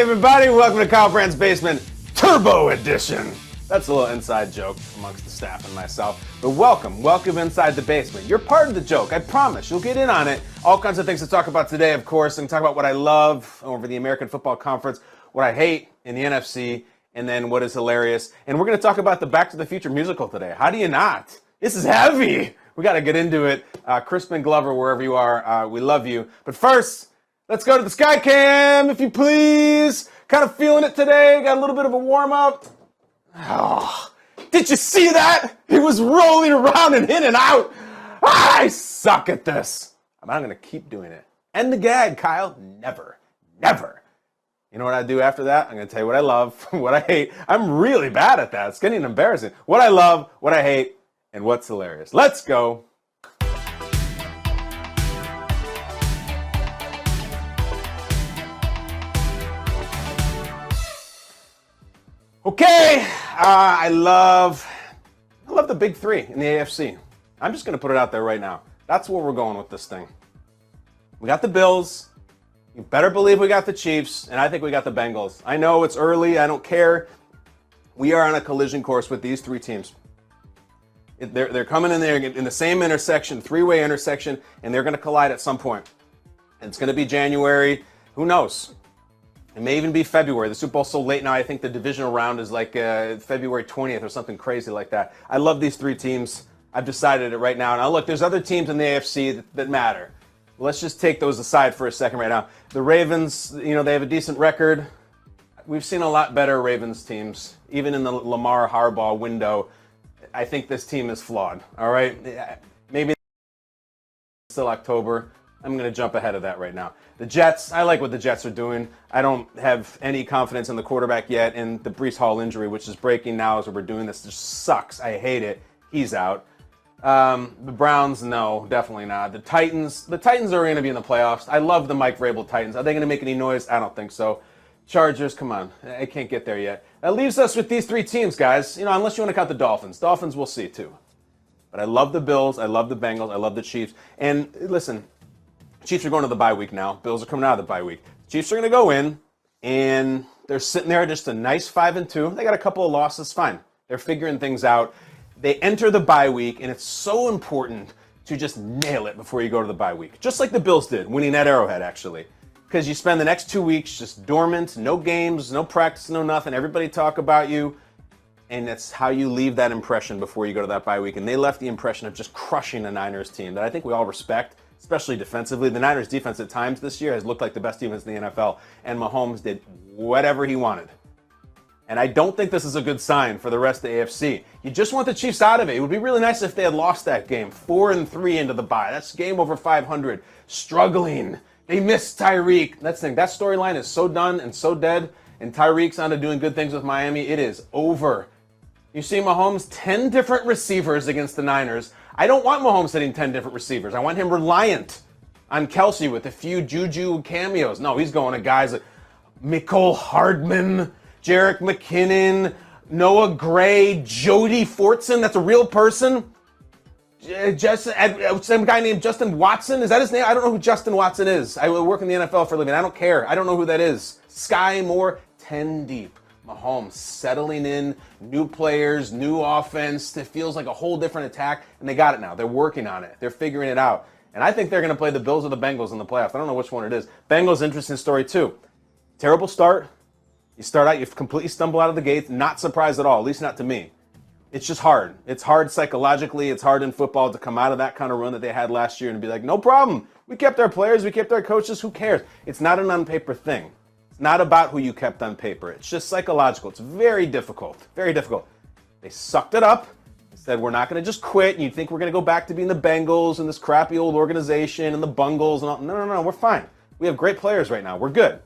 Hey everybody, welcome to Kyle Brandt's Basement Turbo Edition. That's a little inside joke amongst the staff and myself. But welcome inside the basement. You're part of the joke, I promise. You'll get in on it. All kinds of things to talk about today, of course, and talk about what I love over the American Football Conference, what I hate in the NFC, and then what is hilarious. And we're going to talk about the Back to the Future musical today. How do you not? This is heavy. We got to get into it. Crispin Glover, wherever you are, we love you. But first, let's go to the Sky Cam, if you please. Kind of feeling it today. Got a little bit of a warm-up. Oh, did you see that? He was rolling around and in and out. I suck at this. I'm going to keep doing it. End the gag, Kyle. Never. You know what I do after that? I'm going to tell you what I love, what I hate. I'm really bad at that. It's getting embarrassing. What I love, what I hate, and what's hilarious. Let's go. Okay, I love the big three in the AFC. I'm just going to put it out there right now. That's where we're going with this thing. We got the Bills. You better believe we got the Chiefs, and I think we got the Bengals. I know it's early. I don't care. We are on a collision course with these three teams. They're coming in there in the same intersection, three-way intersection, and they're going to collide at some point. It's going to be January. Who knows? It may even be February. The Super Bowl's so late now, I think the divisional round is like February 20th or something crazy like that. I love these three teams. I've decided it right now. Now, look, there's other teams in the AFC that matter. Let's just take those aside for a second right now. The Ravens, they have a decent record. We've seen a lot better Ravens teams, even in the Lamar Harbaugh window. I think this team is flawed, all right? Maybe it's still October. I'm going to jump ahead of that right now. The Jets, I like what the Jets are doing. I don't have any confidence in the quarterback yet, and the Breece Hall injury, which is breaking now as we're doing this, just sucks. I hate it. He's out. The Browns, no, definitely not. The Titans are going to be in the playoffs. I love the Mike Vrabel Titans. Are they going to make any noise? I don't think so. Chargers, come on. I can't get there yet. That leaves us with these three teams, guys. Unless you want to count the Dolphins. Dolphins, we'll see, too. But I love the Bills. I love the Bengals. I love the Chiefs. And listen, Chiefs are going to the bye week now. Bills are coming out of the bye week. Chiefs are going to go in, and they're sitting there just a nice 5-2. They got a couple of losses. Fine. They're figuring things out. They enter the bye week, and it's so important to just nail it before you go to the bye week. Just like the Bills did, winning at Arrowhead, actually. Because you spend the next 2 weeks just dormant, no games, no practice, no nothing. Everybody talk about you, and that's how you leave that impression before you go to that bye week. And they left the impression of just crushing a Niners team that I think we all respect, especially defensively. The Niners defense at times this year has looked like the best defense in the NFL, and Mahomes did whatever he wanted. And I don't think this is a good sign for the rest of the AFC. You just want the Chiefs out of it. It would be really nice if they had lost that game, 4-3 into the bye. That's game over 500. Struggling. They missed Tyreek. That's the thing. That storyline is so done and so dead. And Tyreek's on to doing good things with Miami. It is over. You see Mahomes, 10 different receivers against the Niners. I don't want Mahomes hitting 10 different receivers. I want him reliant on Kelsey with a few Juju cameos. No, he's going to guys like Mecole Hardman, Jerick McKinnon, Noah Gray, Jody Fortson. That's a real person. Some guy named Justin Watson. Is that his name? I don't know who Justin Watson is. I work in the NFL for a living. I don't care. I don't know who that is. Sky Moore, 10 deep. Mahomes settling in, new players, new offense. It feels like a whole different attack, and they got it now. They're working on it. They're figuring it out. And I think they're going to play the Bills or the Bengals in the playoffs. I don't know which one it is. Bengals, interesting story, too. Terrible start. You start out, you completely stumble out of the gates. Not surprised at all, at least not to me. It's just hard. It's hard psychologically. It's hard in football to come out of that kind of run that they had last year and be like, no problem. We kept our players. We kept our coaches. Who cares? It's not an on-paper thing. It's not about who you kept on paper. It's just psychological. It's very difficult. Very difficult. They sucked it up. They said, we're not going to just quit. And you think we're going to go back to being the Bengals and this crappy old organization and the Bungles and all. No. We're fine. We have great players right now. We're good.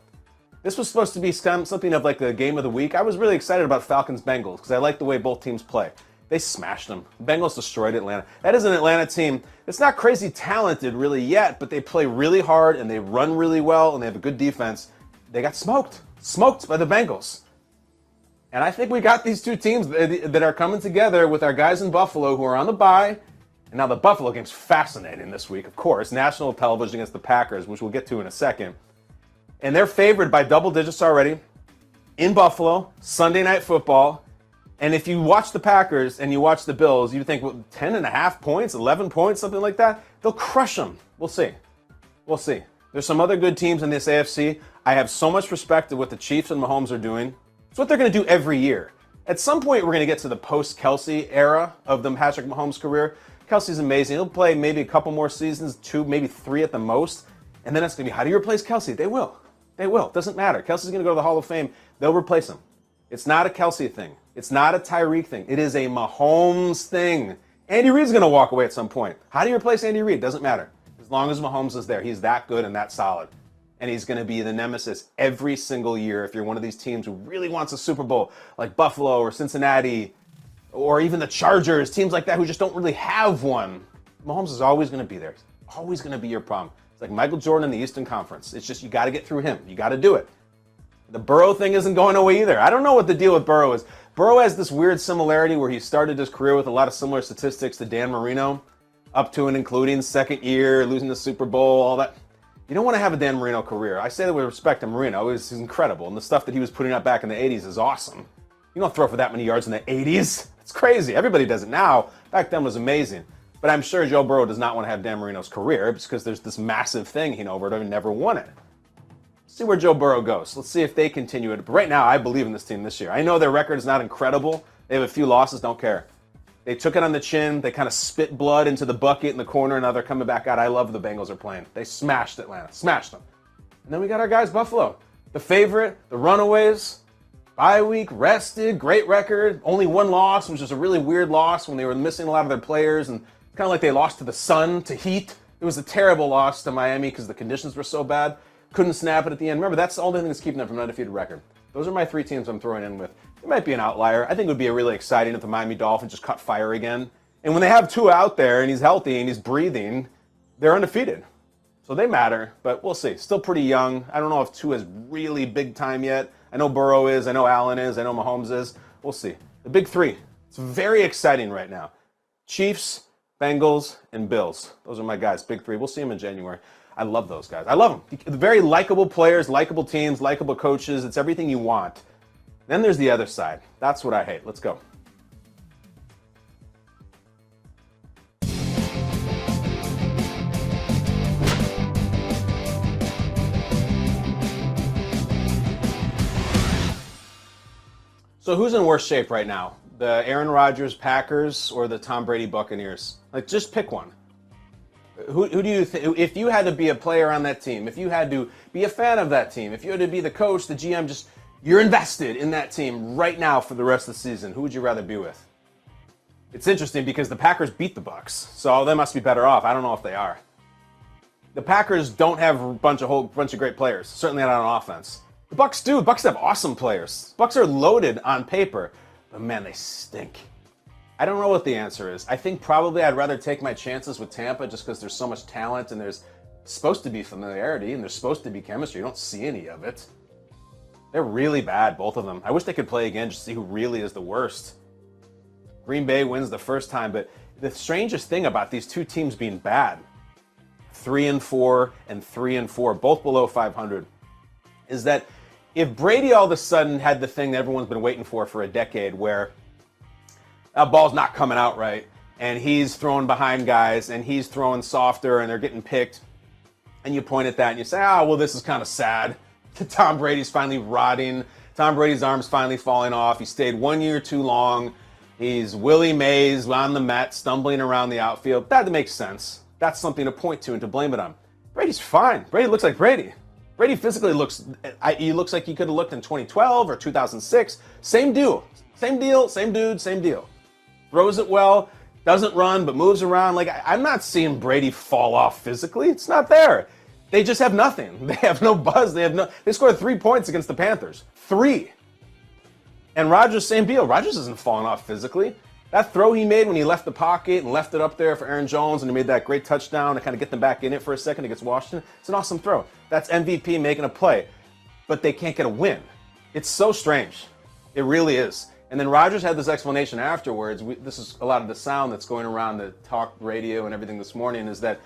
This was supposed to be something of like the game of the week. I was really excited about Falcons-Bengals because I like the way both teams play. They smashed them. The Bengals destroyed Atlanta. That is an Atlanta team that's not crazy talented really yet, but they play really hard and they run really well and they have a good defense. They got smoked by the Bengals. And I think we got these two teams that are coming together with our guys in Buffalo who are on the bye. And now the Buffalo game's fascinating this week, of course. National television against the Packers, which we'll get to in a second. And they're favored by double digits already in Buffalo, Sunday Night Football. And if you watch the Packers and you watch the Bills, you think, well, 10.5 points, 11 points, something like that. They'll crush them. We'll see. We'll see. There's some other good teams in this AFC. I have so much respect to what the Chiefs and Mahomes are doing. It's what they're going to do every year. At some point, we're going to get to the post-Kelsey era of the Patrick Mahomes career. Kelsey's amazing. He'll play maybe a couple more seasons, 2, maybe 3 at the most. And then it's going to be, how do you replace Kelsey? They will. They will. It doesn't matter. Kelsey's going to go to the Hall of Fame. They'll replace him. It's not a Kelsey thing. It's not a Tyreek thing. It is a Mahomes thing. Andy Reid's going to walk away at some point. How do you replace Andy Reid? Doesn't matter. As long as Mahomes is there, he's that good and that solid. And he's going to be the nemesis every single year if you're one of these teams who really wants a Super Bowl, like Buffalo or Cincinnati or even the Chargers, teams like that who just don't really have one. Mahomes is always going to be there. He's always going to be your problem. It's like Michael Jordan in the Eastern Conference. It's just you got to get through him. You got to do it. The Burrow thing isn't going away either. I don't know what the deal with Burrow is. Burrow has this weird similarity where he started his career with a lot of similar statistics to Dan Marino, up to and including second year, losing the Super Bowl, all that. You don't want to have a Dan Marino career. I say that with respect to Marino. He's incredible, and the stuff that he was putting up back in the 80s is awesome. You don't throw for that many yards in the 80s. It's crazy. Everybody does it now. Back then was amazing. But I'm sure Joe Burrow does not want to have Dan Marino's career because there's this massive thing over it and never won it. Let's see where Joe Burrow goes. Let's see if they continue it. But right now, I believe in this team this year. I know their record is not incredible. They have a few losses, don't care. They took it on the chin. They kind of spit blood into the bucket in the corner. Now they're coming back out. I love the Bengals are playing. They smashed Atlanta. Smashed them. And then we got our guys, Buffalo. The favorite, the runaways, bye week, rested, great record. Only one loss, which was a really weird loss when they were missing a lot of their players. And kind of like they lost to the Sun, to Heat. It was a terrible loss to Miami because the conditions were so bad. Couldn't snap it at the end. Remember, that's the only thing that's keeping them from an undefeated record. Those are my 3 teams I'm throwing in with. It might be an outlier. I think it would be really exciting if the Miami Dolphins just caught fire again. And when they have Tua out there and he's healthy and he's breathing, they're undefeated. So they matter, but we'll see. Still pretty young. I don't know if Tua is really big time yet. I know Burrow is. I know Allen is. I know Mahomes is. We'll see. The big 3. It's very exciting right now. Chiefs, Bengals, and Bills. Those are my guys. Big 3. We'll see them in January. I love those guys. I love them. Very likable players, likable teams, likable coaches. It's everything you want. Then there's the other side. That's what I hate. Let's go. So who's in worse shape right now? The Aaron Rodgers Packers or the Tom Brady Buccaneers? Like, just pick one. Who do you think, if you had to be a player on that team, if you had to be a fan of that team, if you had to be the coach, the GM, just you're invested in that team right now for the rest of the season, who would you rather be with? It's interesting because the Packers beat the Bucs, so they must be better off. I don't know if they are. The Packers don't have a bunch of great players, certainly not on offense. The Bucs do. The Bucs have awesome players. The Bucs are loaded on paper, but man, they stink. I don't know what the answer is. I think probably I'd rather take my chances with Tampa just because there's so much talent and there's supposed to be familiarity and there's supposed to be chemistry. You don't see any of it. They're really bad, both of them. I wish they could play again just to see who really is the worst. Green Bay wins the first time, but the strangest thing about these two teams being bad, 3-4 and 3-4, both below 500, is that if Brady all of a sudden had the thing that everyone's been waiting for a decade where that ball's not coming out right, and he's throwing behind guys, and he's throwing softer, and they're getting picked, and you point at that and you say, well, this is kind of sad. Tom Brady's finally rotting. Tom Brady's arm's finally falling off. He stayed 1 year too long. He's Willie Mays on the mat, stumbling around the outfield. That makes sense. That's something to point to and to blame it on. Brady's fine. Brady looks like Brady. Brady physically he looks like he could have looked in 2012 or 2006. Same deal. Same deal, same dude, same deal. Throws it well, doesn't run, but moves around. Like, I'm not seeing Brady fall off physically. It's not there. They just have nothing. They have no buzz. They scored 3 points against the Panthers. 3. And Rodgers, same deal. Rodgers isn't falling off physically. That throw he made when he left the pocket and left it up there for Aaron Jones and he made that great touchdown to kind of get them back in it for a second against Washington, it's an awesome throw. That's MVP making a play. But they can't get a win. It's so strange. It really is. And then Rodgers had this explanation afterwards. This is a lot of the sound that's going around the talk radio and everything this morning, is that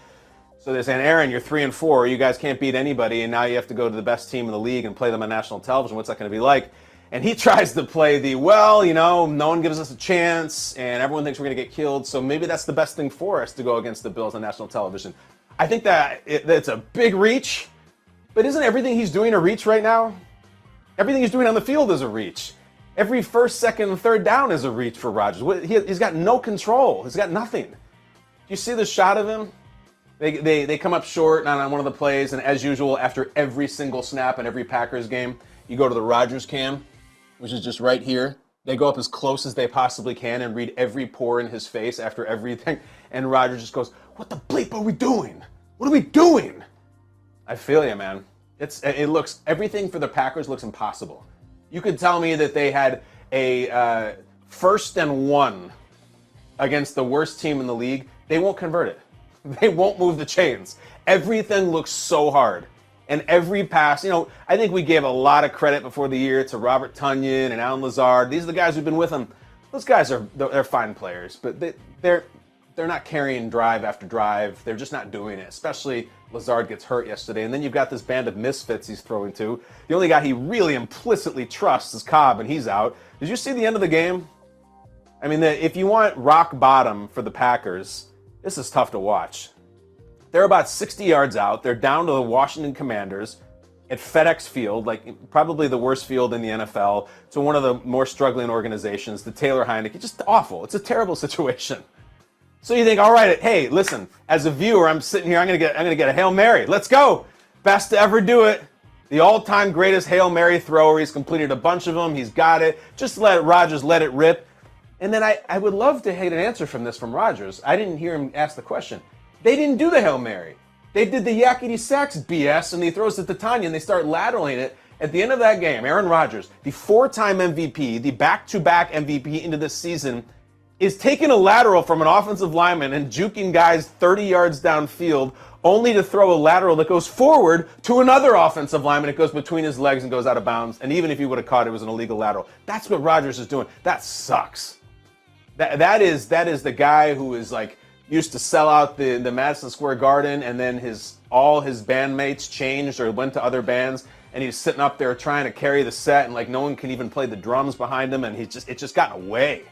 So they're saying, Aaron, you're 3-4. You guys can't beat anybody, and now you have to go to the best team in the league and play them on national television. What's that going to be like? And he tries to play the, well, no one gives us a chance, and everyone thinks we're going to get killed, so maybe that's the best thing for us to go against the Bills on national television. I think that it's a big reach, but isn't everything he's doing a reach right now? Everything he's doing on the field is a reach. Every first, second, and third down is a reach for Rodgers. He's got no control. He's got nothing. Do you see the shot of him? They come up short on one of the plays, and as usual, after every single snap in every Packers game, you go to the Rodgers cam, which is just right here. They go up as close as they possibly can and read every pore in his face after everything, and Rodgers just goes, "What the bleep are we doing? What are we doing?" I feel you, man. Everything for the Packers looks impossible. You could tell me that they had a 1st and 1 against the worst team in the league. They won't convert it. They won't move the chains. Everything looks so hard. And every pass, I think we gave a lot of credit before the year to Robert Tonyan and Alan Lazard. These are the guys who've been with him. Those guys they're fine players, but they're not carrying drive after drive. They're just not doing it, especially Lazard gets hurt yesterday. And then you've got this band of misfits he's throwing to. The only guy he really implicitly trusts is Cobb, and he's out. Did you see the end of the game? I mean, if you want rock bottom for the Packers, this is tough to watch. They're about 60 yards out. They're down to the Washington Commanders at FedEx Field, like probably the worst field in the NFL, to one of the more struggling organizations, the Taylor Heineke. Just awful. It's a terrible situation. So you think, all right, hey, listen, as a viewer, I'm sitting here, I'm gonna get a Hail Mary. Let's go. Best to ever do it. The all-time greatest Hail Mary thrower. He's completed a bunch of them. He's got it. Just let Rodgers let it rip. And then I would love to get an answer from Rodgers. I didn't hear him ask the question. They didn't do the Hail Mary. They did the yakety sax BS, and he throws it to Tanya, and they start lateraling it. At the end of that game, Aaron Rodgers, the 4-time MVP, the back-to-back MVP into this season, is taking a lateral from an offensive lineman and juking guys 30 yards downfield, only to throw a lateral that goes forward to another offensive lineman. It goes between his legs and goes out of bounds. And even if he would have caught it, it was an illegal lateral. That's what Rodgers is doing. That sucks. That is the guy who is used to sell out the Madison Square Garden, and then all his bandmates changed or went to other bands, and he's sitting up there trying to carry the set, and no one can even play the drums behind him, and it's just gotten away.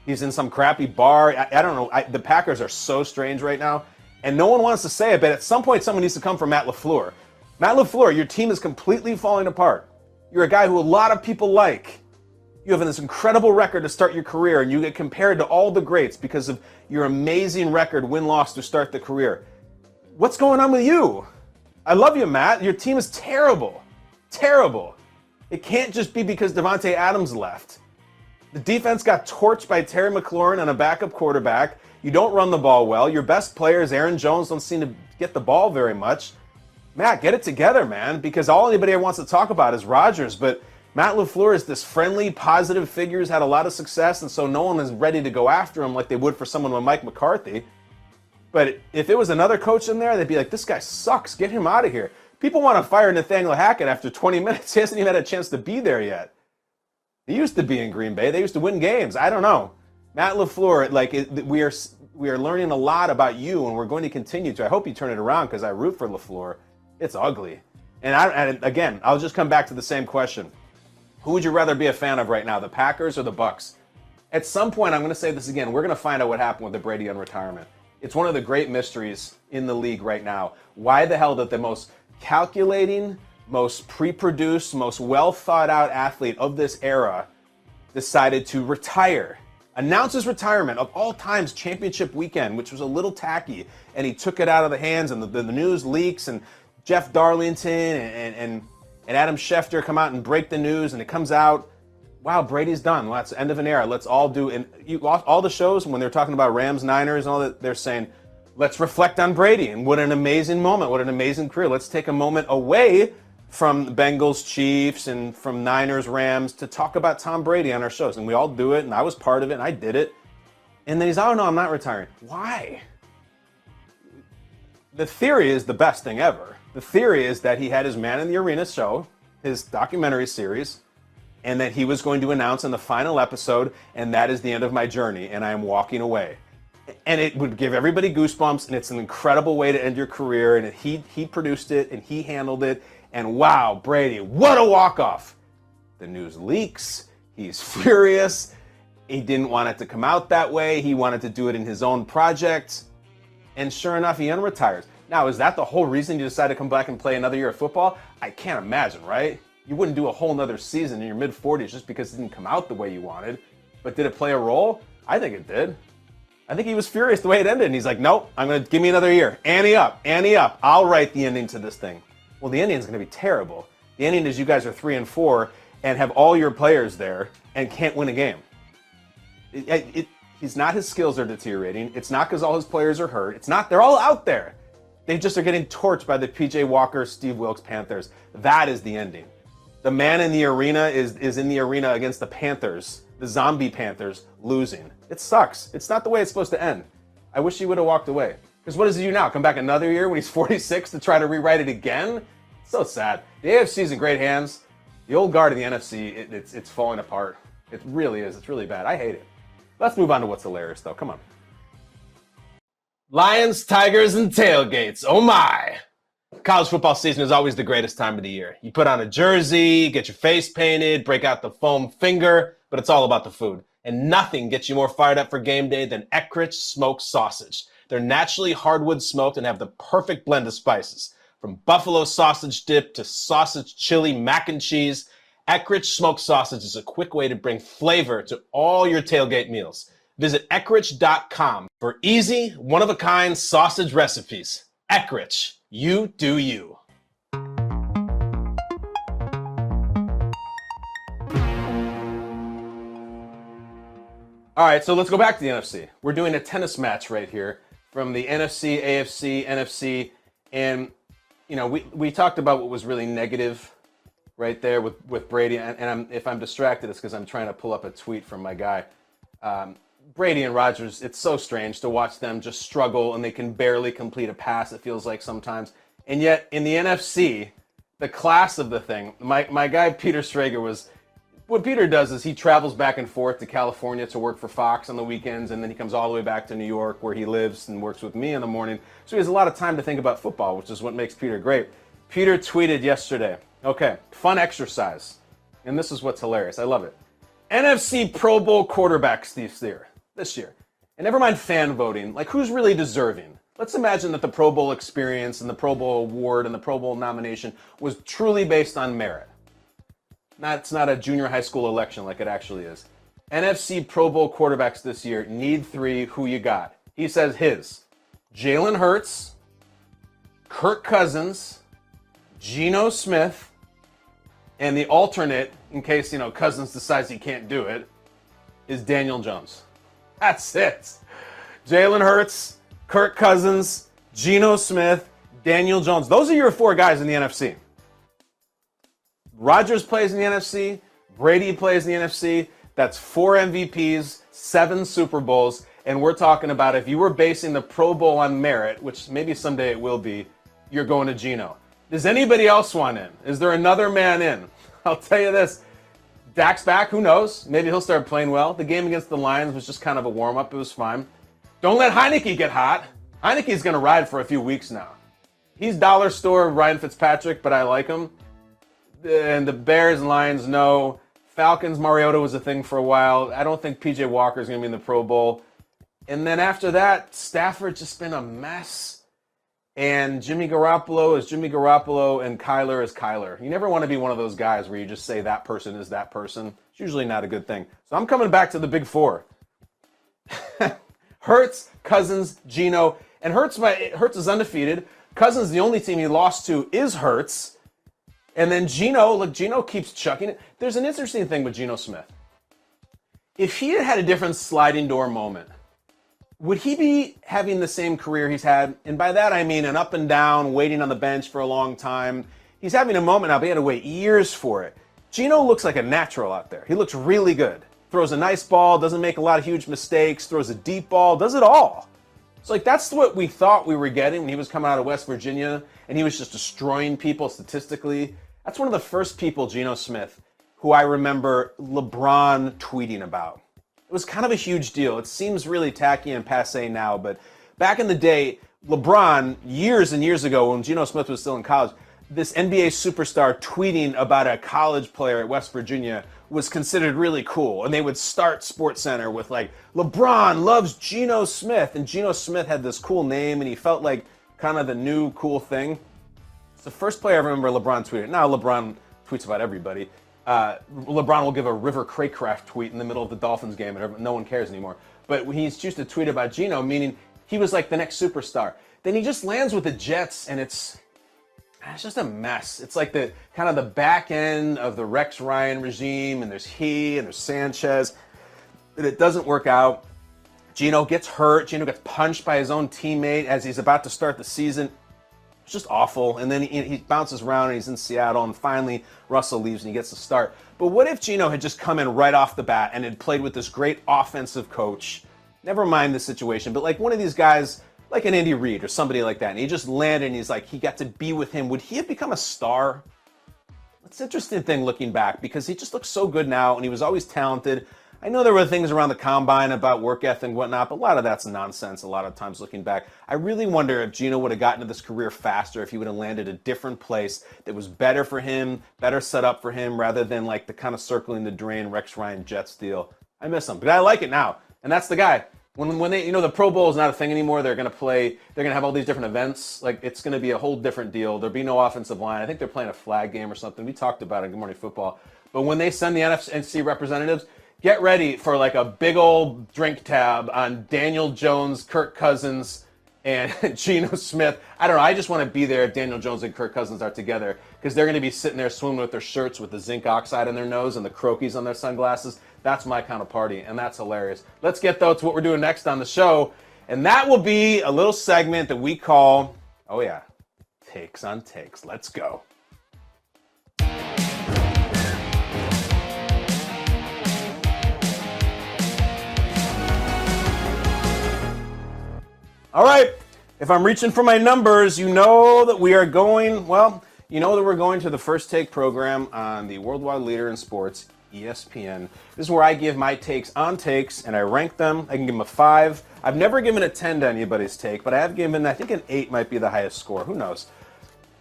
He's in some crappy bar. I don't know. The Packers are so strange right now, and no one wants to say it, but at some point someone needs to come for Matt LaFleur. Matt LaFleur, your team is completely falling apart. You're a guy who a lot of people like. You have this incredible record to start your career, and you get compared to all the greats because of your amazing record, win-loss to start the career. What's going on with you? I love you, Matt. Your team is terrible. Terrible. It can't just be because Davante Adams left. The defense got torched by Terry McLaurin and a backup quarterback. You don't run the ball well. Your best players, Aaron Jones, don't seem to get the ball very much. Matt, get it together, man, because all anybody wants to talk about is Rodgers, but Matt LaFleur is this friendly, positive figure, has had a lot of success, and so no one is ready to go after him like they would for someone like Mike McCarthy. But if it was another coach in there, they'd be like, this guy sucks. Get him out of here. People want to fire Nathaniel Hackett after 20 minutes. He hasn't even had a chance to be there yet. He used to be in Green Bay. They used to win games. I don't know. Matt LaFleur, we are learning a lot about you, and we're going to continue to. I hope you turn it around because I root for LaFleur. It's ugly. And again, I'll just come back to the same question. Who would you rather be a fan of right now, the Packers or the Bucs? At some point, I'm going to say this again, we're going to find out what happened with the Brady on retirement. It's one of the great mysteries in the league right now. Why the hell did the most calculating, most pre-produced, most well-thought-out athlete of this era decided to retire? Announce his retirement of all times championship weekend, which was a little tacky, and he took it out of the hands, and the news leaks, and Jeff Darlington and Adam Schefter come out and break the news, and it comes out, wow, Brady's done. Well, that's the end of an era. Let's all do, and all the shows, when they're talking about Rams, Niners, and all that, they're saying, let's reflect on Brady, and what an amazing moment, what an amazing career. Let's take a moment away from the Bengals, Chiefs, and from Niners, Rams, to talk about Tom Brady on our shows, and we all do it, and I was part of it, and I did it. And then he's, oh no, I'm not retiring. Why? The theory is the best thing ever. The theory is that he had his Man in the Arena show, his documentary series, and that he was going to announce in the final episode, and that is the end of my journey, and I am walking away. And it would give everybody goosebumps, and it's an incredible way to end your career. And he produced it, and he handled it. And wow, Brady, what a walk-off. The news leaks. He's furious. He didn't want it to come out that way. He wanted to do it in his own project. And sure enough, he unretires. Now, is that the whole reason you decided to come back and play another year of football? I can't imagine, right? You wouldn't do a whole nother season in your mid-40s just because it didn't come out the way you wanted. But did it play a role? I think it did. I think he was furious the way it ended. And he's like, nope, I'm going to give me another year. Ante up, ante up. I'll write the ending to this thing. Well, the ending is going to be terrible. The ending is you guys are 3-4 and have all your players there and can't win a game. He's not, his skills are deteriorating. It's not because all his players are hurt. It's not, they're all out there. They just are getting torched by the PJ Walker, Steve Wilkes Panthers. That is the ending. The man in the arena is in the arena against the Panthers, the zombie Panthers, losing. It sucks. It's not the way it's supposed to end. I wish he would have walked away. Because what does he do now? Come back another year when he's 46 to try to rewrite it again? It's so sad. The AFC is in great hands. The old guard of the NFC, it's falling apart. It really is. It's really bad. I hate it. Let's move on to what's hilarious, though. Come on. Lions, Tigers, and tailgates. Oh, my. College football season is always the greatest time of the year. You put on a jersey, get your face painted, break out the foam finger, but it's all about the food. And nothing gets you more fired up for game day than Eckrich smoked sausage. They're naturally hardwood smoked and have the perfect blend of spices. From buffalo sausage dip to sausage chili mac and cheese, Eckrich smoked sausage is a quick way to bring flavor to all your tailgate meals. Visit Eckrich.com for easy, one-of-a-kind sausage recipes. Eckrich, you do you. All right, so let's go back to the NFC. We're doing a tennis match right here from the NFC, AFC, NFC, and you know we talked about what was really negative right there with Brady, and if I'm distracted, it's because I'm trying to pull up a tweet from my guy. Brady and Rodgers, it's so strange to watch them just struggle, and they can barely complete a pass, it feels like sometimes. And yet, in the NFC, the class of the thing, my guy Peter Strager was, what Peter does is he travels back and forth to California to work for Fox on the weekends, and then he comes all the way back to New York where he lives and works with me in the morning. So he has a lot of time to think about football, which is what makes Peter great. Peter tweeted yesterday, okay, fun exercise. And this is what's hilarious. I love it. NFC Pro Bowl quarterbacks this year. And never mind fan voting, like who's really deserving? Let's imagine that the Pro Bowl experience and the Pro Bowl award and the Pro Bowl nomination was truly based on merit. It's not a junior high school election like it actually is. NFC Pro Bowl quarterbacks this year need 3. Who you got? He says his. Jalen Hurts, Kirk Cousins, Geno Smith, and the alternate, in case, Cousins decides he can't do it, is Daniel Jones. That's it. Jalen Hurts, Kirk Cousins, Geno Smith, Daniel Jones. Those are your 4 guys in the NFC. Rodgers plays in the NFC. Brady plays in the NFC. That's 4 MVPs, 7 Super Bowls. And we're talking about if you were basing the Pro Bowl on merit, which maybe someday it will be, you're going to Geno. Does anybody else want in? Is there another man in? I'll tell you this. Dak's back. Who knows? Maybe he'll start playing well. The game against the Lions was just kind of a warm-up. It was fine. Don't let Heineke get hot. Heineke's going to ride for a few weeks now. He's dollar store Ryan Fitzpatrick, but I like him. And the Bears and Lions, no. Falcons, Mariota was a thing for a while. I don't think PJ Walker is going to be in the Pro Bowl. And then after that, Stafford's just been a mess. And Jimmy Garoppolo is Jimmy Garoppolo and Kyler is Kyler. You never want to be one of those guys where you just say that person is that person. It's usually not a good thing. So I'm coming back to the big 4. Hurts, Cousins, Geno. And Hurts is undefeated. Cousins, the only team he lost to is Hurts. And then Geno keeps chucking it. There's an interesting thing with Geno Smith. If he had a different sliding door moment, would he be having the same career he's had? And by that, I mean an up and down, waiting on the bench for a long time. He's having a moment now, but he had to wait years for it. Geno looks like a natural out there. He looks really good. Throws a nice ball, doesn't make a lot of huge mistakes, throws a deep ball, does it all. It's like that's what we thought we were getting when he was coming out of West Virginia and he was just destroying people statistically. That's one of the first people, Geno Smith, who I remember LeBron tweeting about. was kind of a huge deal. It seems really tacky and passé now, but back in the day, LeBron, years and years ago when Geno Smith was still in college, this NBA superstar tweeting about a college player at West Virginia was considered really cool. And they would start SportsCenter with like, LeBron loves Geno Smith. And Geno Smith had this cool name and he felt like kind of the new cool thing. It's the first player I remember LeBron tweeted. Now LeBron tweets about everybody. LeBron will give a River Craycraft tweet in the middle of the Dolphins game and no one cares anymore. But he's used to tweet about Geno, meaning he was like the next superstar. Then he just lands with the Jets and it's just a mess. It's like the kind of the back end of the Rex Ryan regime, and there's he and there's Sanchez. And it doesn't work out. Geno gets hurt. Geno gets punched by his own teammate as he's about to start the season. It's just awful. And then he bounces around and he's in Seattle, and finally Russell leaves and he gets the start. But what if Geno had just come in right off the bat and had played with this great offensive coach? Never mind the situation, but like one of these guys, like an Andy Reid or somebody like that, and he just landed and he got to be with him. Would he have become a star? It's an interesting thing looking back because he just looks so good now and he was always talented. I know there were things around the combine about work ethic and whatnot, but a lot of that's nonsense a lot of times looking back. I really wonder if Geno would have gotten to this career faster, if he would have landed a different place that was better for him, better set up for him, rather than like the kind of circling the drain Rex Ryan Jets deal. I miss him, but I like it now. And that's the guy. When they, the Pro Bowl is not a thing anymore. They're going to have all these different events. Like, it's going to be a whole different deal. There'll be no offensive line. I think they're playing a flag game or something. We talked about it in Good Morning Football. But when they send the NFC representatives, get ready for like a big old drink tab on Daniel Jones, Kirk Cousins, and Geno Smith. I don't know. I just want to be there if Daniel Jones and Kirk Cousins are together because they're going to be sitting there swimming with their shirts with the zinc oxide in their nose and the croquis on their sunglasses. That's my kind of party, and that's hilarious. Let's get, though, to what we're doing next on the show, and that will be a little segment that we call, oh yeah, Takes on Takes. Let's go. All right, if I'm reaching for my numbers, you know that we are going, we're going to the First Take program on the worldwide leader in sports, ESPN. This is where I give my takes on takes, and I rank them. I can give them a 5. I've never given a 10 to anybody's take, but I have given, I think an 8 might be the highest score. Who knows?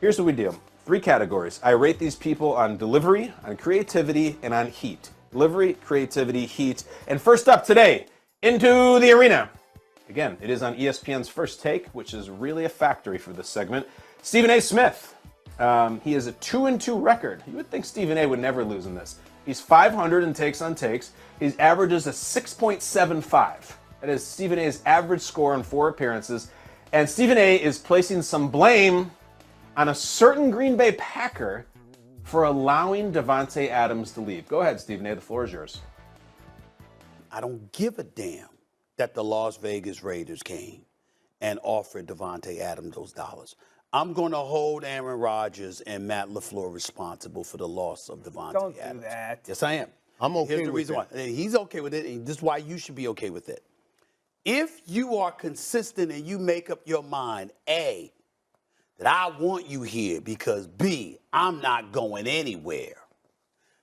Here's what we do. 3 categories. I rate these people on delivery, on creativity, and on heat. Delivery, creativity, heat. And first up today, into the arena. Again, it is on ESPN's First Take, which is really a factory for this segment. Stephen A. Smith. He has a 2-2 record. You would think Stephen A. would never lose in this. He's 500 in takes on takes. His average is a 6.75. That is Stephen A.'s average score in 4 appearances. And Stephen A. is placing some blame on a certain Green Bay Packer for allowing Davante Adams to leave. Go ahead, Stephen A. The floor is yours. I don't give a damn that the Las Vegas Raiders came and offered Davante Adams those dollars. I'm going to hold Aaron Rodgers and Matt LaFleur responsible for the loss of Davante Adams. Don't do that. Yes, I am. I'm okay Here's the with reason that. why. He's okay with it, and this is why you should be okay with it. If you are consistent and you make up your mind, A, that I want you here because B, I'm not going anywhere,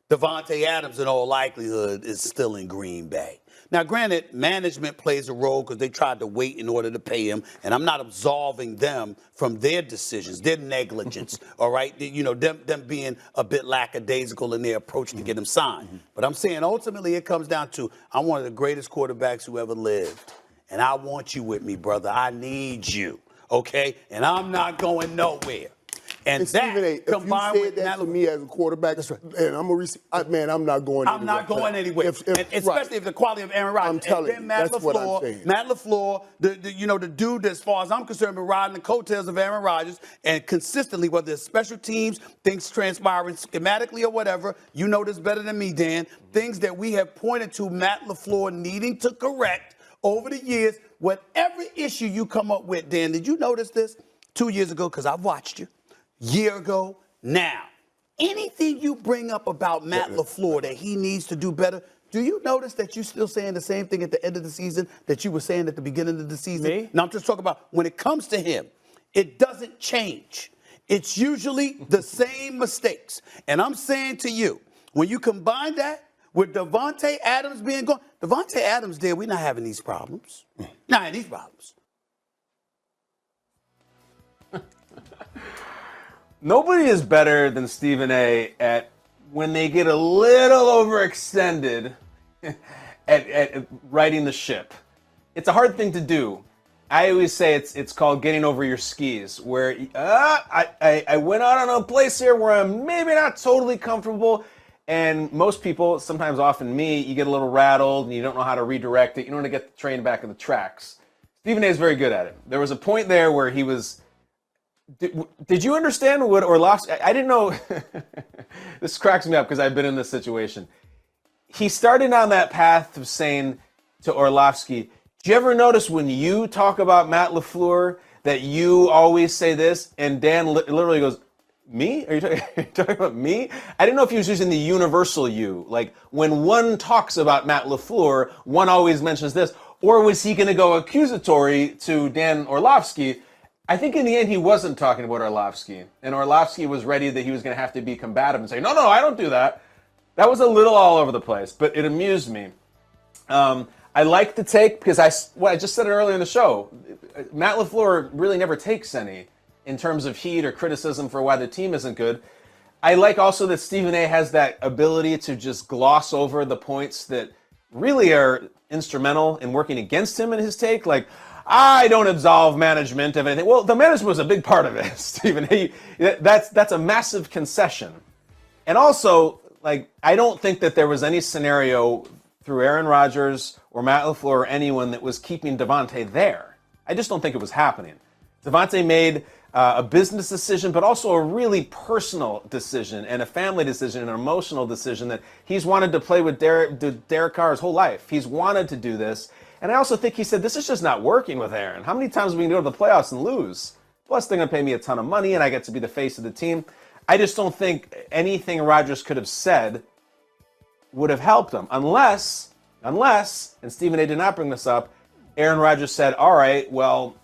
Davante Adams in all likelihood is still in Green Bay. Now, granted, management plays a role because they tried to wait in order to pay him, and I'm not absolving them from their decisions, their negligence, all right? Them being a bit lackadaisical in their approach to get him signed. But I'm saying ultimately it comes down to I'm one of the greatest quarterbacks who ever lived, and I want you with me, brother. I need you, okay? And I'm not going nowhere. And Stephen A., if you said that to me as a quarterback, and I'm not going anywhere. I'm not going anywhere. Especially if the quality of Aaron Rodgers. I'm telling you, that's what I'm saying. Matt LaFleur, the dude, as far as I'm concerned, been riding the coattails of Aaron Rodgers, and consistently, whether it's special teams, things transpiring schematically or whatever, you know this better than me, Dan, things that we have pointed to Matt LaFleur needing to correct over the years. Whatever issue you come up with, Dan, did you notice this 2 years ago? Because I've watched you. Year ago, now. Anything you bring up about Matt LaFleur that he needs to do better, do you notice that you're still saying the same thing at the end of the season that you were saying at the beginning of the season? Me? Now, I'm just talking about when it comes to him, it doesn't change. It's usually the same mistakes. And I'm saying to you, when you combine that with Davante Adams being gone, Davante Adams there, we're not having these problems. Not having these problems. Nobody is better than Stephen A. at when they get a little overextended at righting the ship. It's a hard thing to do. I always say it's called getting over your skis, where I went out on a place here where I'm maybe not totally comfortable, and most people, sometimes often me, you get a little rattled and you don't know how to redirect it. You don't want to get the train back on the tracks. Stephen A. is very good at it. There was a point there where he was... Did you understand what Orlovsky... I didn't know... This cracks me up because I've been in this situation. He started on that path of saying to Orlovsky, do you ever notice when you talk about Matt LaFleur that you always say this? And Dan literally goes, me? Are you talking about me? I didn't know if he was using the universal you. Like, when one talks about Matt LaFleur, one always mentions this. Or was he going to go accusatory to Dan Orlovsky? I think in the end he wasn't talking about Orlovsky. And Orlovsky was ready that he was going to have to be combative and say, no, I don't do that. That was a little all over the place, but it amused me. I like the take because I just said it earlier in the show. Matt LaFleur really never takes any in terms of heat or criticism for why the team isn't good. I like also that Stephen A. has that ability to just gloss over the points that really are instrumental in working against him in his take. Like, I don't absolve management of anything. Well, the management was a big part of it, Stephen A. That's a massive concession. And also, like, I don't think that there was any scenario through Aaron Rodgers or Matt LaFleur or anyone that was keeping Davante there. I just don't think it was happening. Davante made a business decision, but also a really personal decision and a family decision, an emotional decision that he's wanted to play with Derek Carr his whole life. He's wanted to do this. And I also think he said, this is just not working with Aaron. How many times are we going to go to the playoffs and lose? Plus, they're going to pay me a ton of money, and I get to be the face of the team. I just don't think anything Rodgers could have said would have helped him. Unless, and Stephen A. did not bring this up, Aaron Rodgers said, all right, well,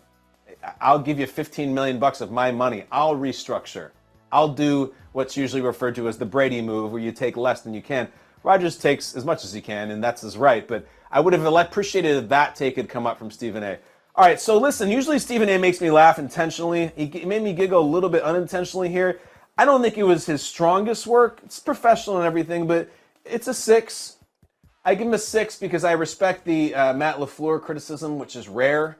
I'll give you $15 million of my money. I'll restructure. I'll do what's usually referred to as the Brady move, where you take less than you can. Rodgers takes as much as he can, and that's his right. But I would have appreciated if that take had come up from Stephen A. All right, so listen, usually Stephen A. makes me laugh intentionally. He made me giggle a little bit unintentionally here. I don't think it was his strongest work. It's professional and everything, but it's a 6. I give him a 6 because I respect the Matt LaFleur criticism, which is rare.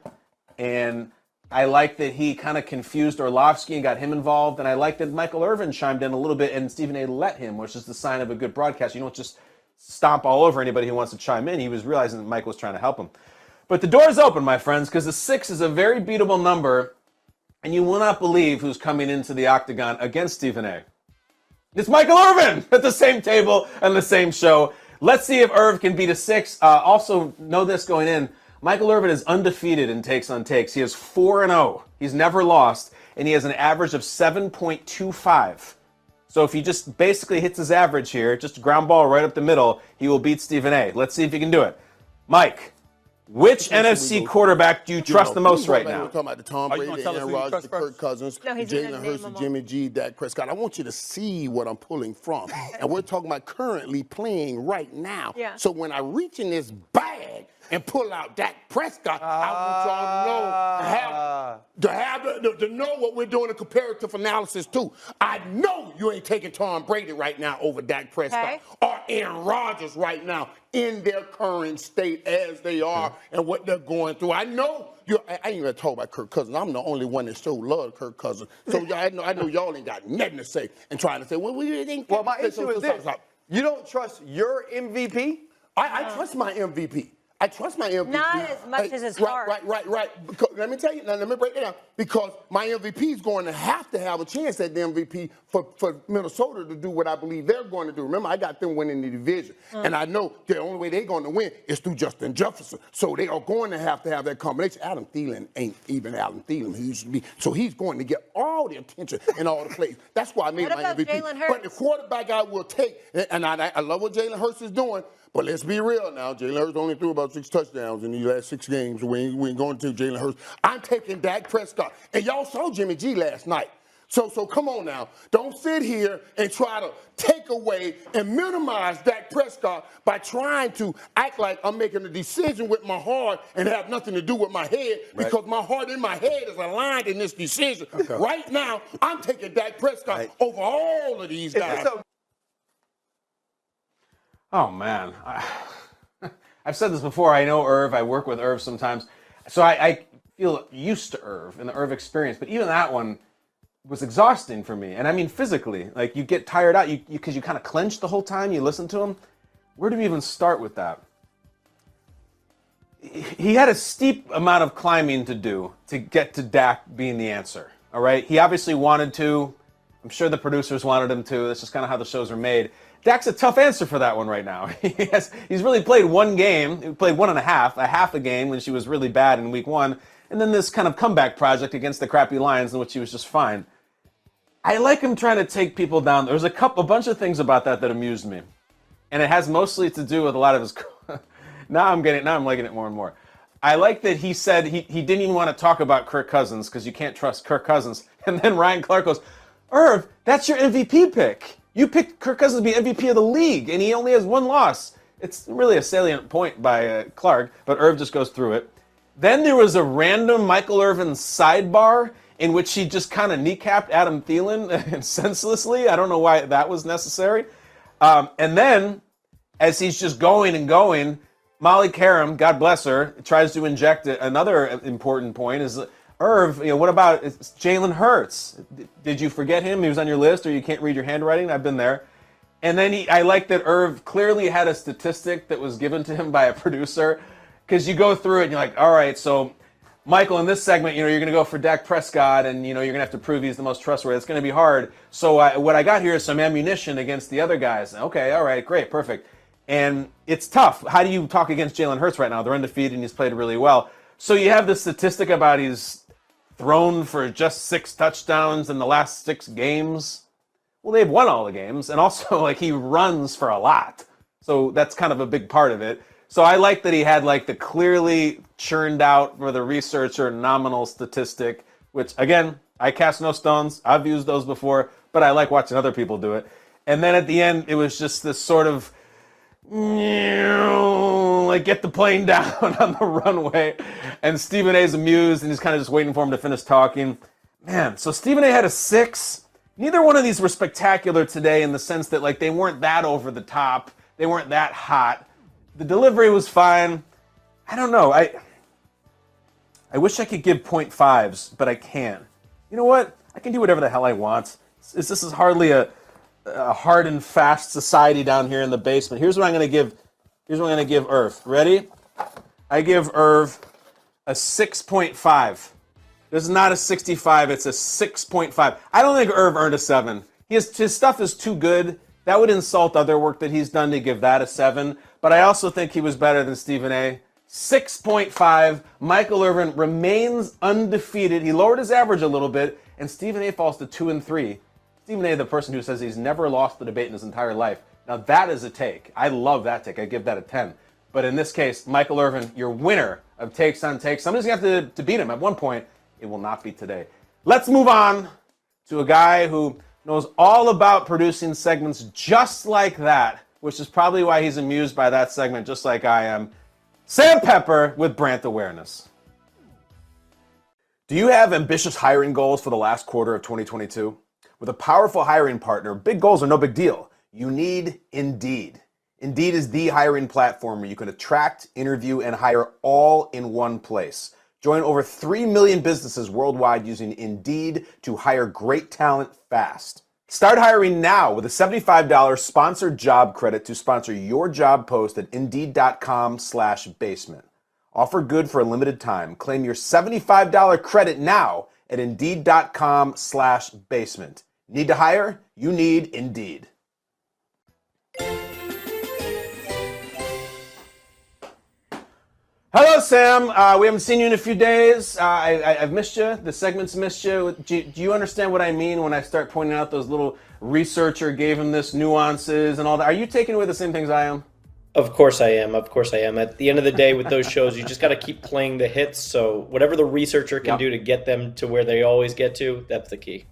And I like that he kind of confused Orlovsky and got him involved. And I like that Michael Irvin chimed in a little bit and Stephen A. let him, which is the sign of a good broadcast. You don't just stomp all over anybody who wants to chime in. He was realizing that Michael was trying to help him. But the door's open, my friends, because the 6 is a very beatable number. And you will not believe who's coming into the octagon against Stephen A. It's Michael Irvin at the same table and the same show. Let's see if Irv can beat a 6. Also, know this going in. Michael Irvin is undefeated in takes on takes. He is 4-0. He's never lost, and he has an average of 7.25. So if he just basically hits his average here, just a ground ball right up the middle, he will beat Stephen A. Let's see if he can do it. Mike, which NFC quarterback do you trust the most right now? We're talking about the Tom Brady, Aaron Rodgers, the Kirk Cousins, Jalen Hurts, the Jimmy G, Dak Prescott. I want you to see what I'm pulling from. And we're talking about currently playing right now. Yeah. So when I reach in this bag and pull out Dak Prescott, I want y'all to know what we're doing a comparative analysis too. I know you ain't taking Tom Brady right now over Dak Prescott or Aaron Rodgers right now in their current state as they are and what they're going through. I know I ain't even talk about Kirk Cousins. I'm the only one that showed love Kirk Cousins. So I know y'all ain't got nothing to say and trying to say, well, we didn't. Well, my issue is this. You don't trust your MVP? I trust my MVP. I trust my MVP. Not as much as his heart. Right. Because, let me tell you, now let me break it down. Because my MVP is going to have a chance at the MVP for Minnesota to do what I believe they're going to do. Remember, I got them winning the division. And I know the only way they're going to win is through Justin Jefferson. So they are going to have that combination. Adam Thielen ain't even Adam Thielen. He used to be. So he's going to get all the attention and all the plays. That's why I made my MVP. Jalen Hurts? But the quarterback I will take, and I love what Jalen Hurts is doing, but let's be real now. Jalen Hurts only threw about 6 touchdowns in these last 6 games. We ain't going to Jalen Hurts. I'm taking Dak Prescott. And y'all saw Jimmy G last night. So come on now. Don't sit here and try to take away and minimize Dak Prescott by trying to act like I'm making a decision with my heart and have nothing to do with my head because my heart and my head is aligned in this decision. Okay. Right now, I'm taking Dak Prescott over all of these guys. Oh, man. I've said this before. I know Irv. I work with Irv sometimes. So I feel used to Irv and the Irv experience. But even that one was exhausting for me. And I mean physically. Like, you get tired out because you kind of clench the whole time you listen to him. Where do we even start with that? He had a steep amount of climbing to do to get to Dak being the answer. All right? He obviously wanted to. I'm sure the producers wanted him to. That's just kind of how the shows are made. Dak's a tough answer for that one right now. He's really played one game. He played one and a half a game when she was really bad in week 1. And then this kind of comeback project against the crappy Lions in which he was just fine. I like him trying to take people down. There's a bunch of things about that amused me. And it has mostly to do with a lot of his... Now I'm liking it more and more. I like that he said he didn't even want to talk about Kirk Cousins because you can't trust Kirk Cousins. And then Ryan Clark goes, Irv, that's your MVP pick. You picked Kirk Cousins to be MVP of the league, and he only has one loss. It's really a salient point by Clark, but Irv just goes through it. Then there was a random Michael Irvin sidebar in which he just kind of kneecapped Adam Thielen senselessly. I don't know why that was necessary. And then, as he's just going and going, Molly Karam, God bless her, tries to inject another important point. Is Irv, what about Jalen Hurts? Did you forget him? He was on your list, or you can't read your handwriting? I've been there. And then I like that Irv clearly had a statistic that was given to him by a producer, because you go through it and you're like, all right, so Michael, in this segment, you're going to go for Dak Prescott, and you're going to have to prove he's the most trustworthy. It's going to be hard. So what I got here is some ammunition against the other guys. Okay, all right, great, perfect. And it's tough. How do you talk against Jalen Hurts right now? They're undefeated, and he's played really well. So you have this statistic about he's thrown for just 6 touchdowns in the last 6 games. Well, they've won all the games, and also he runs for a lot. So that's kind of a big part of it. So I like that he had the clearly churned out for the researcher nominal statistic, which again, I cast no stones. I've used those before, but I like watching other people do it. And then at the end, it was just this sort of get the plane down on the runway. And Stephen A's amused, and he's kind of just waiting for him to finish talking. Man, so Stephen A had a 6. Neither one of these were spectacular today in the sense that they weren't that over the top. They weren't that hot. The delivery was fine. I don't know. I wish I could give 0.5s, but I can't. You know what? I can do whatever the hell I want. This is hardly a hard and fast society down here in the basement. Here's what I'm going to give. Here's what I'm going to give Irv. Ready? I give Irv a 6.5. This is not a 65. It's a 6.5. I don't think Irv earned a 7. His stuff is too good. That would insult other work that he's done to give that a 7. But I also think he was better than Stephen A. 6.5. Michael Irvin remains undefeated. He lowered his average a little bit, and Stephen A falls to 2 and 3. Stephen A, the person who says he's never lost the debate in his entire life. Now that is a take. I love that take. I give that a 10. But in this case, Michael Irvin, your winner of takes on takes. Somebody's going to have to beat him at one point. It will not be today. Let's move on to a guy who knows all about producing segments just like that, which is probably why he's amused by that segment just like I am. Sam Pepper with Brandt Awareness. Do you have ambitious hiring goals for the last quarter of 2022? With a powerful hiring partner, big goals are no big deal. You need Indeed. Indeed is the hiring platform where you can attract, interview, and hire all in one place. Join over 3 million businesses worldwide using Indeed to hire great talent fast. Start hiring now with a $75 sponsored job credit to sponsor your job post at Indeed.com/basement. Offer good for a limited time. Claim your $75 credit now at Indeed.com/basement. Need to hire? You need Indeed. Hello, Sam. We haven't seen you in a few days. I've missed you. The segment's missed you. Do you understand what I mean when I start pointing out those little researcher gave him this nuances and all that? Are you taking away the same things I am? Of course I am. Of course I am. At the end of the day with those shows, you just got to keep playing the hits. So whatever the researcher can do to get them to where they always get to, that's the key.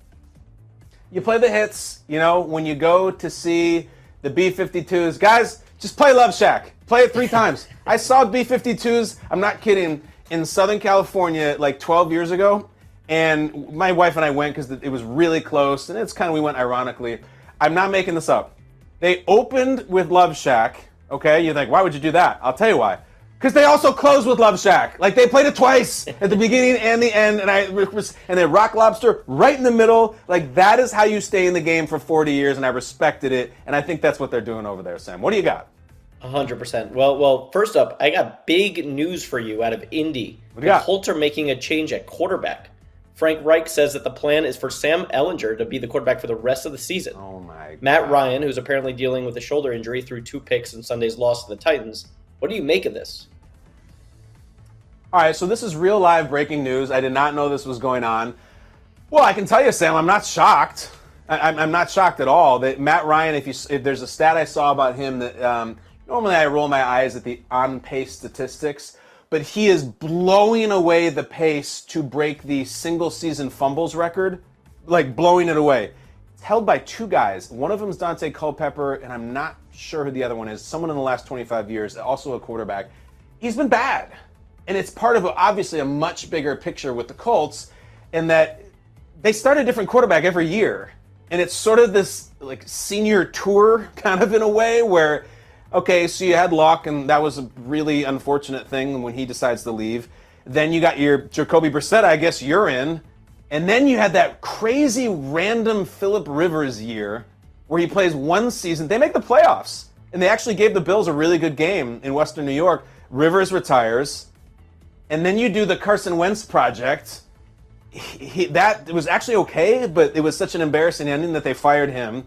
You play the hits, when you go to see the B-52s. Guys, just play Love Shack. Play it 3 times. I saw B-52s, I'm not kidding, in Southern California like 12 years ago. And my wife and I went because it was really close. And we went ironically. I'm not making this up. They opened with Love Shack. Okay, you're like, why would you do that? I'll tell you why. Because they also closed with Love Shack. Like, they played it twice at the beginning and the end, and then Rock Lobster right in the middle. Like, that is how you stay in the game for 40 years, and I respected it, and I think that's what they're doing over there, Sam. What do you got? 100%. Well, first up, I got big news for you out of Indy. The Colts are making a change at quarterback. Frank Reich says that the plan is for Sam Ehlinger to be the quarterback for the rest of the season. Oh, my God. Matt Ryan, who's apparently dealing with a shoulder injury, threw 2 picks in Sunday's loss to the Titans. What do you make of this? All right, so this is real live breaking news. I did not know this was going on. Well, I can tell you, Sam, I'm not shocked. I'm not shocked at all. That Matt Ryan, if there's a stat I saw about him that normally I roll my eyes at the on-pace statistics, but he is blowing away the pace to break the single-season fumbles record, like blowing it away. It's held by 2 guys. One of them is Dante Culpepper, and I'm not sure who the other one is. Someone in the last 25 years, also a quarterback. He's been bad. And it's part of, obviously, a much bigger picture with the Colts in that they start a different quarterback every year. And it's sort of this like senior tour kind of in a way where, okay, so you had Luck, and that was a really unfortunate thing when he decides to leave. Then you got your Jacoby Brissett, I guess you're in. And then you had that crazy random Phillip Rivers year where he plays 1 season. They make the playoffs. And they actually gave the Bills a really good game in Western New York. Rivers retires. And then you do the Carson Wentz project. That was actually okay, but it was such an embarrassing ending that they fired him.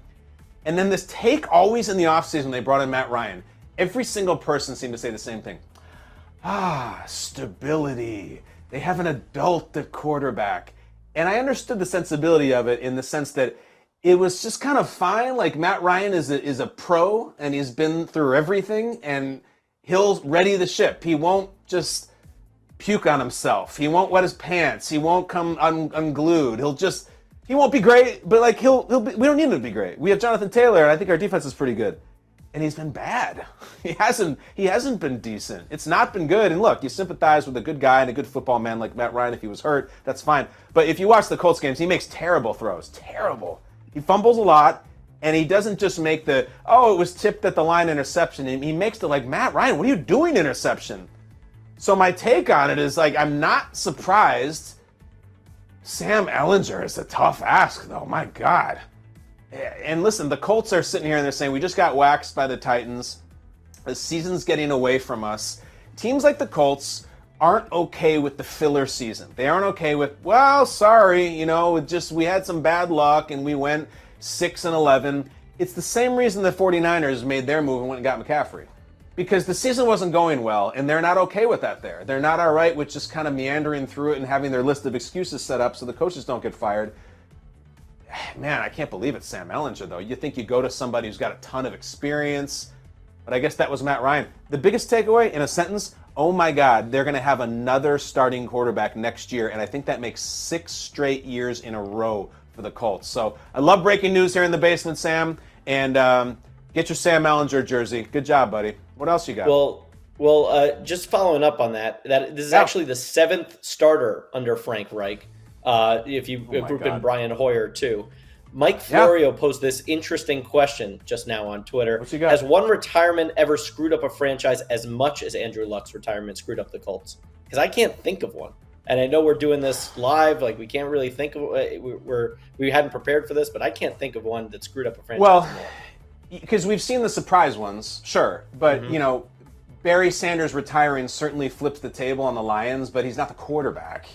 And then this take always in the offseason, they brought in Matt Ryan. Every single person seemed to say the same thing. Stability. They have an adult at quarterback. And I understood the sensibility of it in the sense that it was just kind of fine. Like Matt Ryan is a pro, and he's been through everything, and he'll ready the ship. He won't just puke on himself. He won't wet his pants. He won't come unglued. He won't be great, but like he'll be, we don't need him to be great. We have Jonathan Taylor, and I think our defense is pretty good. And he's been bad. He hasn't been decent. It's not been good. And look, you sympathize with a good guy and a good football man like Matt Ryan if he was hurt, that's fine. But if you watch the Colts games, he makes terrible throws. Terrible. He fumbles a lot, and he doesn't just make it was tipped at the line interception. He makes the Matt Ryan, what are you doing interception? So my take on it is I'm not surprised. Sam Ehlinger is a tough ask, though. My God. And listen, the Colts are sitting here and they're saying, we just got waxed by the Titans. The season's getting away from us. Teams like the Colts aren't okay with the filler season. They aren't okay with, sorry, we had some bad luck and we went 6-11. It's the same reason the 49ers made their move and went and got McCaffrey. Because the season wasn't going well, and they're not okay with that there. They're not all right with just kind of meandering through it and having their list of excuses set up so the coaches don't get fired. Man, I can't believe it's Sam Ehlinger, though. You think you go to somebody who's got a ton of experience, but I guess that was Matt Ryan. The biggest takeaway in a sentence, oh my God, they're going to have another starting quarterback next year, and I think that makes 6 straight years in a row for the Colts. So I love breaking news here in the basement, Sam, and get your Sam Ehlinger jersey. Good job, buddy. What else you got? Well, just following up on that this is actually the 7th starter under Frank Reich. If you group in Brian Hoyer too. Mike Florio posed this interesting question just now on Twitter. What's he got? Has one retirement ever screwed up a franchise as much as Andrew Luck's retirement screwed up the Colts? Because I can't think of one. And I know we're doing this live, we can't really think of we hadn't prepared for this, but I can't think of one that screwed up a franchise. Well, because we've seen the surprise ones, sure. But, Barry Sanders retiring certainly flips the table on the Lions, but he's not the quarterback.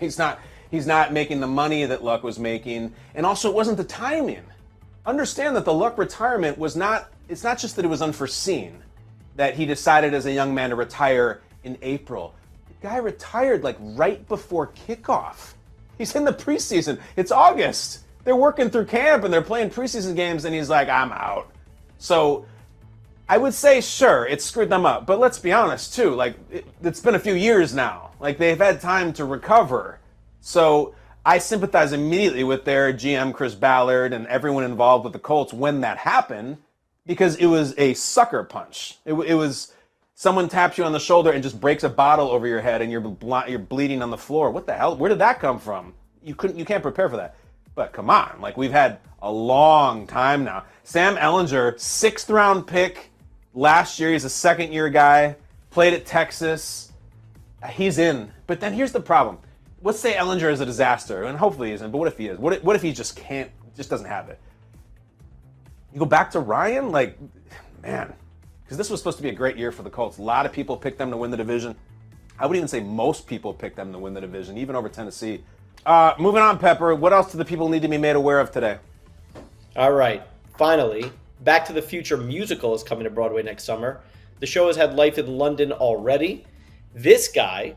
He's not making the money that Luck was making. And also, it wasn't the timing. Understand that the Luck retirement it's not just that it was unforeseen, that he decided as a young man to retire in April. The guy retired right before kickoff. He's in the preseason. It's August. They're working through camp and they're playing preseason games, and he's like, I'm out. So I would say, sure, it screwed them up. But let's be honest, too. It's been a few years now. They've had time to recover. So I sympathize immediately with their GM, Chris Ballard, and everyone involved with the Colts when that happened, because it was a sucker punch. It was someone taps you on the shoulder and just breaks a bottle over your head and you're bleeding on the floor. What the hell? Where did that come from? You can't prepare for that. But come on, like, we've had a long time now. Sam Ehlinger, 6th round pick last year. He's a second-year guy, played at Texas. He's in. But then here's the problem. Let's say Ehlinger is a disaster, and hopefully he isn't, but what if he is? What if he just doesn't have it? You go back to Ryan? Like, man, because this was supposed to be a great year for the Colts. A lot of people picked them to win the division. I would even say most people picked them to win the division, even over Tennessee. Moving on, Pepper, what else do the people need to be made aware of today? All right. Finally, Back to the Future musical is coming to Broadway next summer. The show has had life in London already. This guy,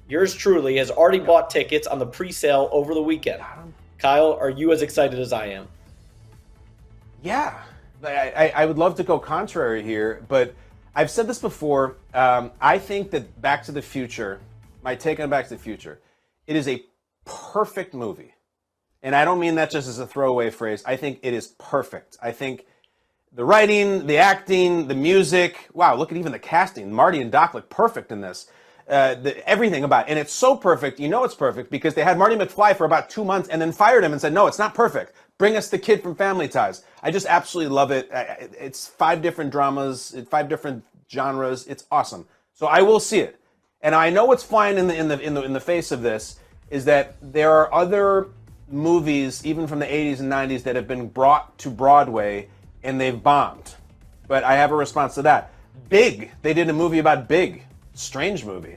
yours truly, has already bought tickets on the pre-sale over the weekend. Kyle, are you as excited as I am? Yeah. I would love to go contrary here, but I've said this before. I think that Back to the Future, my take on Back to the Future, it is a perfect movie. And I don't mean that just as a throwaway phrase. I think it is perfect. I think the writing, the acting, the music, wow, look at even the casting. Marty and Doc look perfect in this. Everything about it. And it's so perfect, you know it's perfect, because they had Marty McFly for about 2 months and then fired him and said, no, it's not perfect. Bring us the kid from Family Ties. I just absolutely love it. It's 5 different dramas, 5 different genres. It's awesome. So I will see it. And I know what's flying in the face of this is that there are other movies, even from the 80s and 90s, that have been brought to Broadway and they've bombed. But I have a response to that. Big. They did a movie about Big. Strange movie.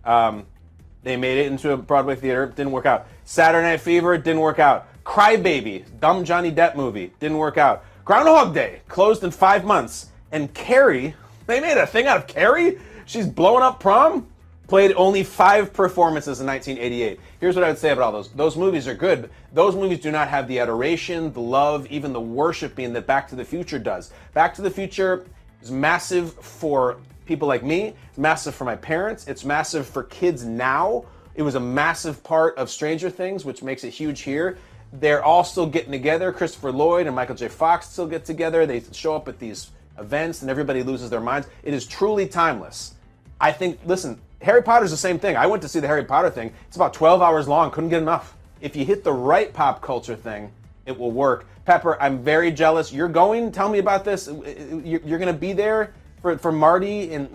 They made it into a Broadway theater. Didn't work out. Saturday Night Fever. Didn't work out. Crybaby. Dumb Johnny Depp movie. Didn't work out. Groundhog Day. Closed in 5 months. And Carrie. They made a thing out of Carrie? She's blowing up prom? Played only 5 performances in 1988. Here's what I would say about all those. Those movies are good, but those movies do not have the adoration, the love, even the worshiping that Back to the Future does. Back to the Future is massive for people like me. It's massive for my parents. It's massive for kids now. It was a massive part of Stranger Things, which makes it huge here. They're all still getting together. Christopher Lloyd and Michael J. Fox still get together. They show up at these events and everybody loses their minds. It is truly timeless. I think, listen, Harry Potter's the same thing. I went to see the Harry Potter thing. It's about 12 hours long. Couldn't get enough. If you hit the right pop culture thing, it will work. Pepper, I'm very jealous. You're going? Tell me about this. You're going to be there for Marty and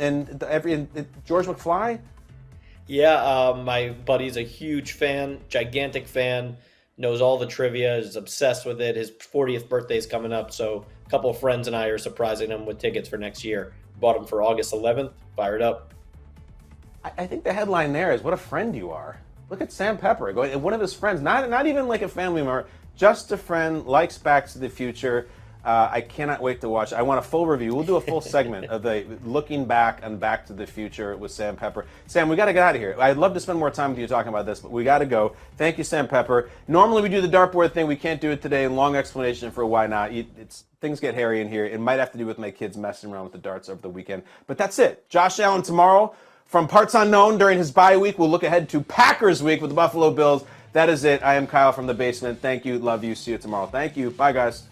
George McFly? Yeah, my buddy's a huge fan, gigantic fan, knows all the trivia, is obsessed with it. His 40th birthday is coming up, so a couple of friends and I are surprising him with tickets for next year. Bought them for August 11th. Fired up. I think the headline there is, what a friend you are. Look at Sam Pepper, one of his friends, not even like a family member, just a friend, likes Back to the Future. I cannot wait to watch. I want a full review. We'll do a full segment of the looking back on Back to the Future with Sam Pepper. Sam, we got to get out of here. I'd love to spend more time with you talking about this, but we got to go. Thank you, Sam Pepper. Normally we do the dartboard thing. We can't do it today. Long explanation for why not. Things get hairy in here. It might have to do with my kids messing around with the darts over the weekend. But that's it. Josh Allen tomorrow. From Parts Unknown during his bye week, we'll look ahead to Packers week with the Buffalo Bills. That is it. I am Kyle from the basement. Thank you. Love you. See you tomorrow. Thank you. Bye, guys.